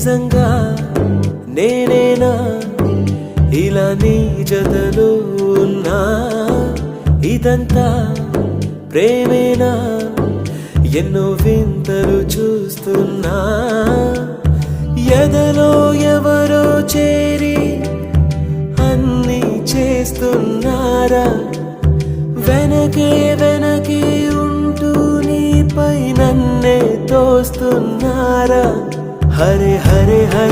నిజంగా నేనేనా ఇలా నీ జతలో ఉన్నా? ఇదంతా ప్రేమేనా? ఎన్నో వింతలు చూస్తున్నా. ఎదలో ఎవరో చేరి అన్నీ చేస్తున్నారా? వెనకే వెనకే ఉంటూ నీపై నన్నే తోస్తున్నారా? హరే హరే హరే